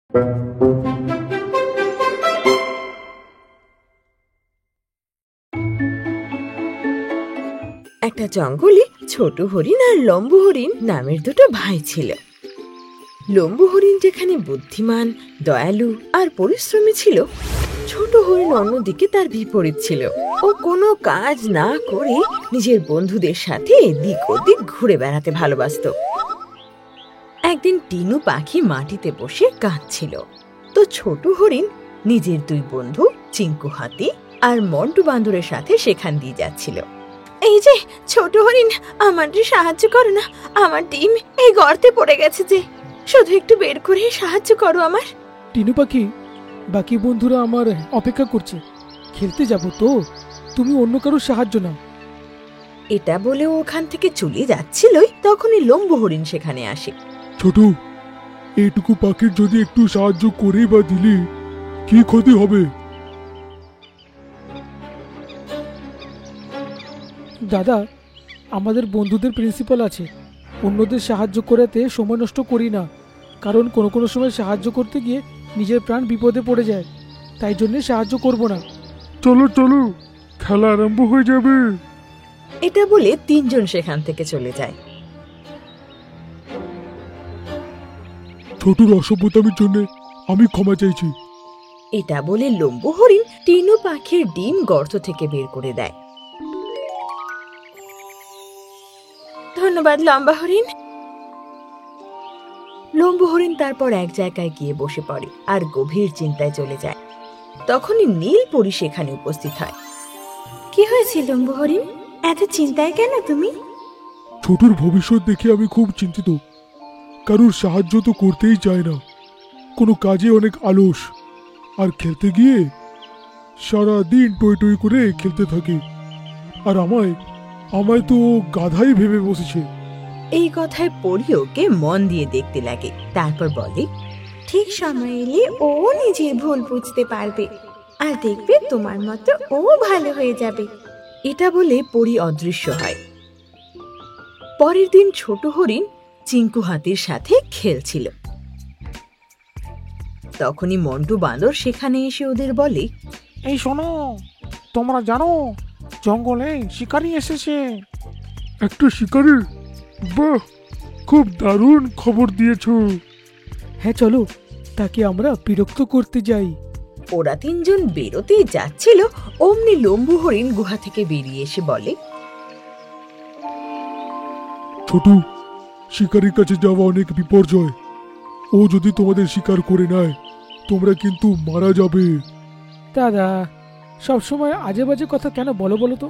একটা জঙ্গলে ছোট হরিণ আর লম্বু হরিণ নামের দুটো ভাই ছিল। লম্বু হরিণ যেখানে বুদ্ধিমান, দয়ালু আর পরিশ্রমী ছিল, ছোট হরিণ অন্যদিকে তার বিপরীত ছিল। ও কোনো কাজ না করে নিজের বন্ধুদের সাথে এদিক ওদিক ঘুরে বেড়াতে ভালোবাসতো। একদিন টিনু পাখি মাটিতে বসে কাঁদছিল। তো ছোট হরিণ নিজের দুই বন্ধু চিঙ্কু হাতি আর মন্টু বান্দরের সাথে সেখান দিয়ে যাচ্ছিল। এই যে ছোট হরিণ, আমার সাহায্য করো না, আমার ডিম এই গর্তে পড়ে গেছে, যে শুধু একটু বের করে সাহায্য করো আমার। টিনু পাখি, বাকি বন্ধুরা আমার অপেক্ষা করছে, খেলতে যাব তো, তুমি অন্য কারো সাহায্য নাও। এটা বলে ওখান থেকে চলে যাচ্ছিলই তখনই লম্বু হরিণ সেখানে আসে। ছোট, এইটুকু পাখির যদি একটু সাহায্য করে বা দিলি কি ক্ষতি হবে? দাদা, আমাদের বন্ধুদের প্রিন্সিপাল আছে, অন্যদের সাহায্য করাতে সময় নষ্ট করি না, কারণ কোনো কোনো সময় সাহায্য করতে গিয়ে নিজের প্রাণ বিপদে পড়ে যায়, তাই জন্য সাহায্য করব না। চলো চলো, খেলা আরম্ভ হয়ে যাবে। এটা বলে তিনজন সেখান থেকে চলে যায়। ছোটর অসভ্যতামির জন্য আমি ক্ষমা চাইছি। এটা বলে লম্বু হরিণ টিনু পাখির ডিম গর্ত থেকে বের করে দেয়। ধন্যবাদ লম্বা হরিণ। লম্বু হরিণ তারপর এক জায়গায় গিয়ে বসে পড়ে আর গভীর চিন্তায় চলে যায়। তখনই নীল পরী সেখানে উপস্থিত হয়। কি হয়েছে লম্বু হরিণ, এত চিন্তায় কেন তুমি? ছোটর ভবিষ্যৎ দেখে আমি খুব চিন্তিত। কারোর সাহায্য তো করতেই চায় না, কোনো কাজে অনেক অলস, আর খেলতে গিয়ে সারা দিন টই টই করে খেলতে থাকে। আর আমায় তো গাধাই ভেবে বসেছে। এই কথায় পরী ওকে মন দিয়ে দেখতে লাগে, তারপর বলে, ঠিক সময় এলে ও নিজের ভুল বুঝতে পারবে, আর দেখবে তোমার মতো ও ভালো হয়ে যাবে। এটা বলে পরী অদৃশ্য হয়। পরের দিন ছোট হরিণ চিঙ্কু হাতির সাথে খেলছিল। তখনই মন্টু বাঁদর সেখানে এসে ওদের বলে, এই শোনো, তোমরা জানো জঙ্গলে শিকারী এসেছে। একটা শিকারী? বাহ, খুব দারুণ খবর দিয়েছো। হ্যাঁ চলো, তাকে আমরা বিরক্ত করতে যাই। ওরা তিনজন বেরোতেই যাচ্ছিল, অমনি লম্বু হরিণ গুহা থেকে বেরিয়ে এসে বলে, ছোট, শিকারীর কাছে যাওয়া অনেক বিপর্যয়। ও যদি তোমাদের শিকার করে নেয়, তোমরা কিন্তু মারা যাবে। দাদা, সবসময় আজে বাজে কথা কেন বলো বলো তো?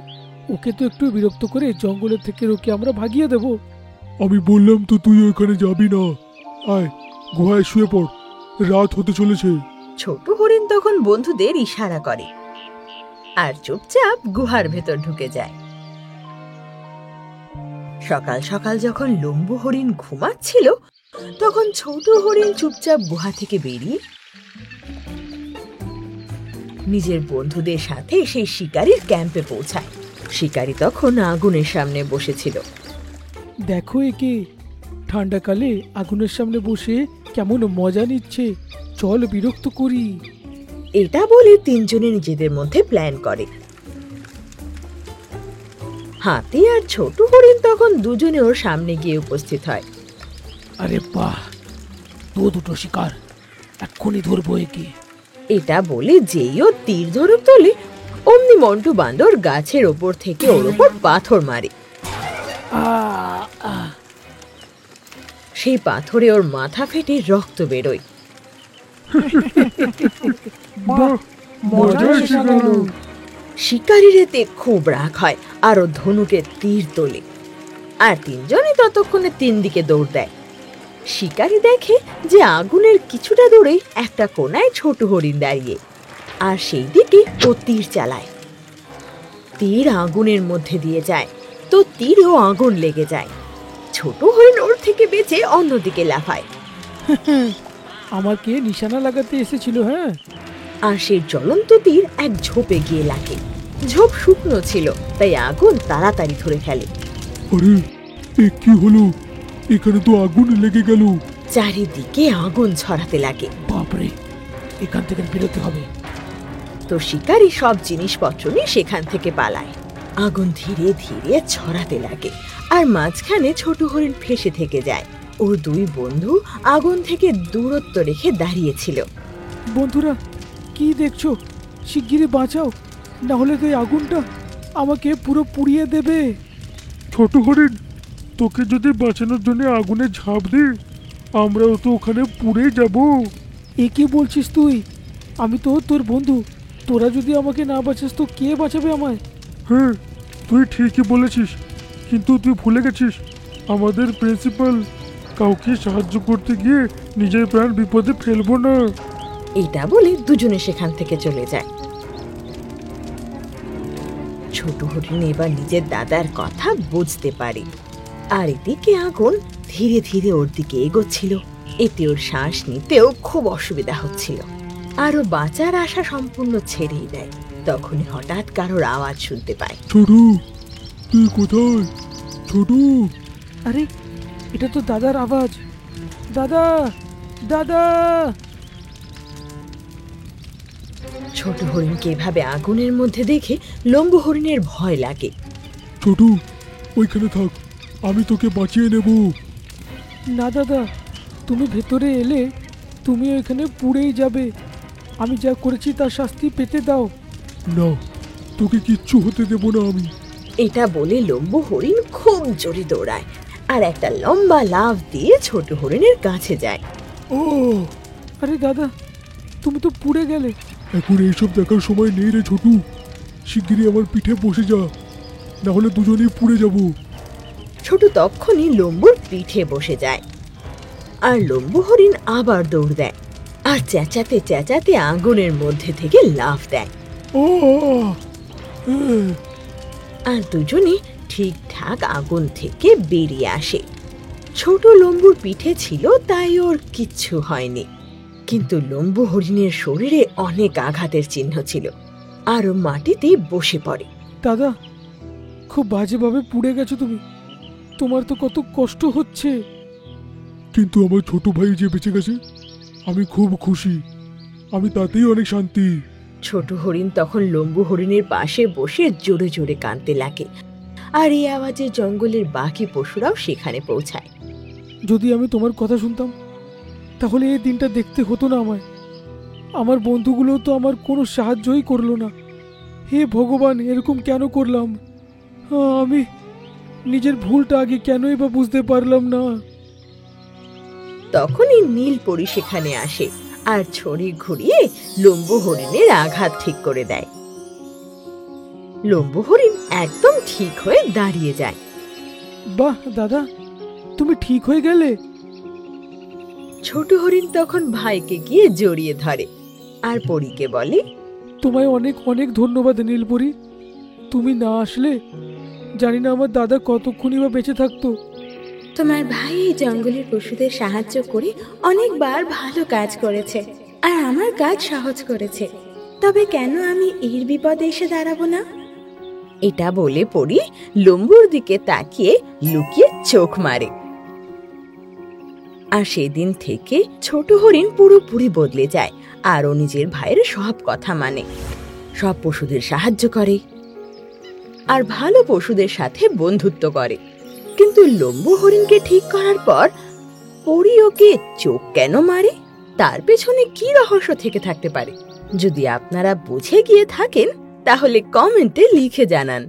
ওকে তো একটু বিরক্ত করে জঙ্গলের থেকে ওকে আমরা ভাগিয়ে দেব। আমি বললাম তো তুই ওখানে যাবি না। আয়, গুহায় শুয়ে পড়, রাত হতে চলেছে। ছোট হরিণ তখন বন্ধুদের ইশারা করে আর চুপচাপ গুহার ভেতর ঢুকে যায়। সকাল সকাল যখন লম্বু হরিণ ঘুমাচ্ছিল, তখন ছোট হরিণ চুপচাপ গুহা থেকে বেরিয়ে নিজের বন্ধুদের সাথে সেই শিকারীর ক্যাম্পে পৌঁছায়। শিকারী তখন আগুনের সামনে বসেছিল। দেখো একে, ঠান্ডাকালে আগুনের সামনে বসে কেমন মজা নিচ্ছে, চল বিরক্ত করি। এটা বলে তিনজনে নিজেদের মধ্যে প্ল্যান করে। হাতি আর ছোট হরিণ তখন দুজনে ওর সামনে গিয়ে উপস্থিত হয়। আরে বাহ, দুটো শিকার, এক্ষুনি ধরবো একে। এটা বলে যেই ও তীর ধনুক তোলে, অমনি মন্টু বান্দর গাছের ওপর থেকে ওর ওপর পাথর মারে। সেই পাথরে ওর মাথা ফেটে রক্ত বেরোয়। শিকারীর এতে খুব রাগ হয় আর ও ধনুকের তীর তোলে, আর তিনজনই ততক্ষণে তিন দিকে দৌড় দেয়। শিকারী দেখে যে আগুনের কিছুটা দূরেই একটা কোনায় ছোট হরিণ দাঁড়িয়ে, আর সেই দিকে ও তীর চালায়। তীর আগুনের মধ্যে দিয়ে যায়, তো তীরেও আগুন লেগে যায়। ছোট হরিণ ওর থেকে বেঁচে অন্যদিকে লাফায়। আমাকে নিশানা লাগাতে এসেছিল। হ্যাঁ, আর সেই জ্বলন্ত তীর এক ঝোপে গিয়ে লাগে। ঝোপ শুকনো ছিল, তাই আগুন তাড়াতাড়ি ধরে ফেলে। আরে, এ কি হলো? এখানে তো আগুন লেগে গেল। চারিদিকে আগুন ছড়াতে লাগে। বাবা, বাপরে, এখান থেকে বেরোতে হবে। তো শিকারী সব জিনিসপত্র নিয়ে সেখান থেকে পালায়। আগুন ধীরে ধীরে ছড়াতে লাগে আর মাঝখানে ছোট হরিণ ফেসে থেকে যায়। ওর দুই বন্ধু আগুন থেকে দূরত্ব রেখে দাঁড়িয়েছিল। বন্ধুরা, কি দেখছো? শিগগিরই বাঁচাও, না হলে তো এই আগুনটা আমাকে পুরো পুড়িয়ে দেবে। ছোট হরিণ, তোকে যদি বাঁচানোর জন্য আগুনে ঝাঁপ দিই, আমরাও তো ওখানে পুড়ে যাব। এ কি বলছিস তুই? আমি তো তোর বন্ধু, তোরা যদি আমাকে না বাঁচাস তো কে বাঁচাবে আমায়? হ্যাঁ, তুই ঠিকই বলেছিস, কিন্তু তুই ভুলে গেছিস আমাদের প্রিন্সিপাল। কাউকে সাহায্য করতে গিয়ে নিজের প্রাণ বিপদে ফেলবো না। এটা বলে দুজনে সেখান থেকে চলে যায়। ছোট হরিণ এবার নিজের দাদার কথা বুঝতে পারে, আর এদিকে আগুন ধীরে ধীরে ওর দিকে এগোচ্ছিল। এতে ওর শ্বাস নিতেও খুব অসুবিধা হচ্ছিল, আর ও বাঁচার আশা সম্পূর্ণ ছেড়েই দেয়। তখনই হঠাৎ কারোর আওয়াজ শুনতে পায়। ছোটু, তুই কোথায়? ছোটু! আরে, এটা তো দাদার আওয়াজ। দাদা, দাদা! ছোট হরিণকে এভাবে আগুনের মধ্যে দেখে লম্বু হরিণের ভয় লাগে। ছোটু, ওইখানে থাক, আমি তোকে বাঁচিয়ে নেব। না দাদা, তুমি ভেতরে এলে তুমি এখানে পুড়েই যাবে। আমি যা করেছি তার শাস্তি পেতে দাও। না, তোকে কিচ্ছু হতে দেব না আমি। এটা বলে লম্বু হরিণ খুব জোরে দৌড়ায় আর একটা লম্বা লাফ দিয়ে ছোট হরিণের কাছে যায়। ও, আরে দাদা, তুমি তো পুড়ে গেলে। এখন এইসব দেখার সময় নেই রে ছোটু। শিগগিরই আমার পিঠে বসে যা, না হলে দুজনেই পুড়ে যাব। ছোট তক্ষুনি লম্বুর পিঠে বসে যায়, আর লম্বু হরিণ আবার দৌড় দেয় আর চেঁচাতে চেঁচাতে আগুনের মধ্যে থেকে লাফ দেয়। ও, আর দুজনে ঠিকঠাক আগুন থেকে বেরিয়ে আসে। ছোট লম্বুর পিঠে ছিল, তাই ওর কিচ্ছু হয়নি, কিন্তু লম্বু হরিণের শরীরে অনেক আঘাতের চিহ্ন ছিল, আর ও মাটিতে বসে পড়ে। দাদা, খুব বাজেভাবে পুড়ে গেছো তুমি। তোমার তো কত কষ্ট হচ্ছে। কিন্তু আমার ছোট ভাই যে বেঁচে গেছে, আমি খুব খুশি। আমি তাতেই অনেক শান্তি। ছোট হরিণ তখন লম্বু হরিণের পাশে বসে জোরে জোরে কাঁদতে লাগে, আর এই আওয়াজে জঙ্গলের বাকি পশুরাও সেখানে পৌঁছায়। যদি আমি তোমার কথা শুনতাম তাহলে এই দিনটা দেখতে হতো না আমায়। আমার বন্ধুগুলো তো আমার কোনো সাহায্যই করলো না। হে ভগবান, এরকম কেন করলাম? আমি নিজের ভুলটা আগে কেনই বা বুঝতে পারলাম না। তখনই নীলপরি সেখানে আসে আর ছড়ি ঘুরিয়ে লম্বু হরিণের আঘাত ঠিক করে দেয়। লম্বু হরিণ একদম ঠিক হয়ে দাঁড়িয়ে যায়। বাহ দাদা, তুমি ঠিক হয়ে গেলে। ছোট হরিণ তখন ভাইকে গিয়ে জড়িয়ে ধরে আর পরীকে বলে, তোমায় অনেক অনেক ধন্যবাদ নীলপরি। তুমি না আসলে জানি না আমার দাদা কতক্ষণই বা বেঁচে থাকতো। তোমার ভাই এই জঙ্গলের পশুদের সাহায্য করে অনেকবার ভালো কাজ করেছে, আর আমার কাজ সহজ করেছে। তবে কেন আমি এর বিপদে এসে দাঁড়াবো না? এটা বলে পরি লম্বুর দিকে তাকিয়ে লুকিয়ে চোখ মারে। আর সেদিন থেকে ছোট হরিণ পুরোপুরি বদলে যায়, আর ও নিজের ভাইয়ের সব কথা মানে, সব পশুদের সাহায্য করে আর ভালো পশুদের সাথে বন্ধুত্ব করে। কিন্তু লম্বু হরিণকে ঠিক করার পর পরি ওকে চোখ কেন মারে, তার পেছনে কি রহস্য থেকে থাকতে পারে? যদি আপনারা বুঝে গিয়ে থাকেন তাহলে কমেন্টে লিখে জানান।